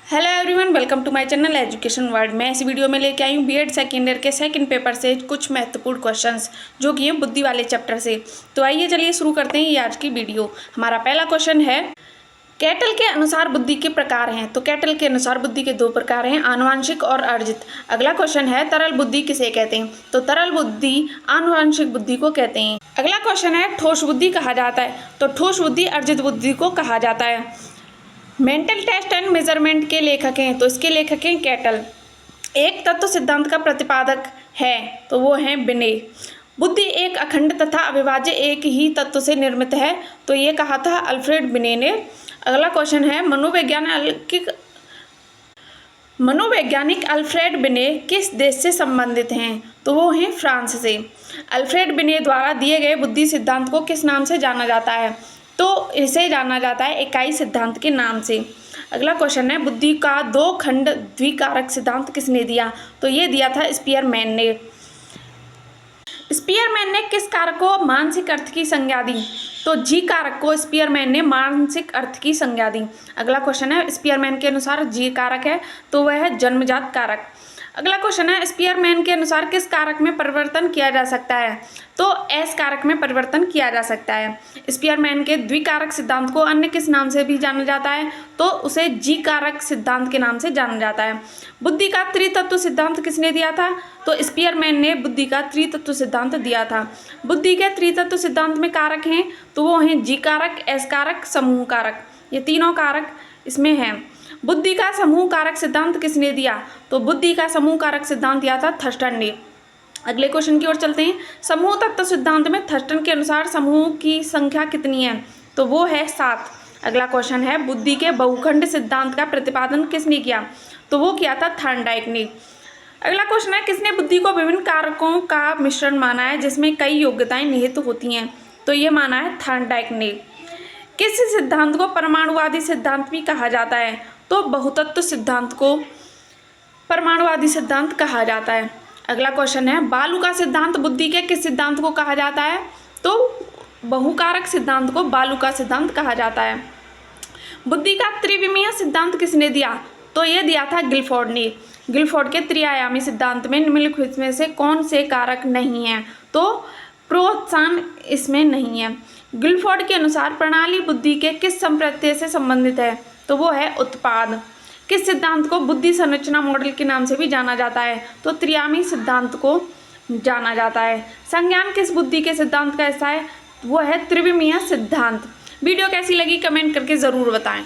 Hello everyone, welcome to my channel education world. मैं इस video में लेके आई हूँ बीएड सेकेंड ईयर के सेकंड पेपर से कुछ महत्वपूर्ण क्वेश्चंस जो कि हैं बुद्धि वाले चैप्टर से। तो आइए चलिए शुरू करते हैं ये आज की वीडियो। हमारा पहला क्वेश्चन है, कैटल के अनुसार बुद्धि के प्रकार हैं। तो कैटल के अनुसार बुद्धि के दो प्रकार हैं, आनुवांशिक और अर्जित। अगला क्वेश्चन है, तरल बुद्धि किसे कहते हैं। तो तरल बुद्धि आनुवांशिक बुद्धि को कहते हैं। अगला क्वेश्चन है, ठोस बुद्धि कहा जाता है। तो ठोस बुद्धि अर्जित बुद्धि को कहा जाता है। मेंटल टेस्ट एंड मेजरमेंट के लेखक हैं। तो इसके लेखक हैं कैटल। एक तत्व सिद्धांत का प्रतिपादक है तो वो हैं बिने। बुद्धि एक अखंड तथा अविभाज्य एक ही तत्व से निर्मित है तो ये कहा था अल्फ्रेड बिने ने। अगला क्वेश्चन है, मनोवैज्ञानिक अल्फ्रेड बिने किस देश से संबंधित हैं। तो वो हैं फ्रांस से। अल्फ्रेड बिने द्वारा दिए गए बुद्धि सिद्धांत को किस नाम से जाना जाता है। तो इसे जाना जाता है इकाई सिद्धांत के नाम से। अगला क्वेश्चन है, बुद्धि का दो खंड द्विकारक सिद्धांत किसने दिया। तो ये दिया था स्पीयरमैन ने। स्पीयरमैन ने किस कारक को मानसिक अर्थ की संज्ञा दी। तो जी कारक को स्पीयरमैन ने मानसिक अर्थ की संज्ञा दी। अगला क्वेश्चन है, स्पीयरमैन के अनुसार जी कारक है तो वह है जन्मजात कारक। अगला क्वेश्चन है, स्पीयरमैन के अनुसार किस कारक में परिवर्तन किया जा सकता है। तो एस कारक में परिवर्तन किया जा सकता है। स्पीयरमैन के द्विकारक सिद्धांत को अन्य किस नाम से भी जाना जाता है। तो उसे जी कारक सिद्धांत के नाम से जाना जाता है। बुद्धि का त्रितत्व सिद्धांत किसने दिया था। तो स्पीयरमैन ने बुद्धि का त्रितत्व सिद्धांत दिया था। बुद्धि के त्रितत्व सिद्धांत में कारक हैं तो वो हैं जी कारक, एस कारक, समूह कारक। ये तीनों कारक इसमें हैं। बुद्धि का समूह कारक सिद्धांत किसने दिया। तो बुद्धि का समूह कारक सिद्धांत दिया था थर्स्टन ने। अगले क्वेश्चन की ओर चलते हैं। समूह तत्व सिद्धांत में थर्स्टन के अनुसार समूह की संख्या कितनी है। तो वो है 7। अगला क्वेश्चन है, बुद्धि के बहुखंड सिद्धांत का प्रतिपादन किसने किया। तो वो किया था थॉर्नडाइक ने। अगला क्वेश्चन है, किसने बुद्धि को विभिन्न कारकों का मिश्रण माना है जिसमें कई योग्यताएं निहित होती हैं। तो ये माना है थॉर्नडाइक ने। किस सिद्धांत को परमाणुवादी सिद्धांत भी कहा जाता है। तो बहुतत्व सिद्धांत को परमाणुवादी सिद्धांत कहा जाता है। अगला क्वेश्चन है, बालू का सिद्धांत बुद्धि के किस सिद्धांत को कहा जाता है। तो बहुकारक सिद्धांत को बालू का सिद्धांत कहा जाता है। बुद्धि का त्रिविमीय सिद्धांत किसने दिया। तो ये दिया था गिलफोर्ड ने। गिलफोर्ड के त्रिआयामी सिद्धांत में निम्नलिखित में से कौन से कारक नहीं है। तो प्रोत्साहन इसमें नहीं है। गिलफोर्ड के अनुसार प्रणाली बुद्धि के किस संप्रत्यय से संबंधित है। तो वो है उत्पाद। किस सिद्धांत को बुद्धि संरचना मॉडल के नाम से भी जाना जाता है। तो त्रिआयामी सिद्धांत को जाना जाता है। संज्ञान किस बुद्धि के सिद्धांत का हिस्सा है। वो है त्रिविमीय सिद्धांत। वीडियो कैसी लगी कमेंट करके ज़रूर बताएं।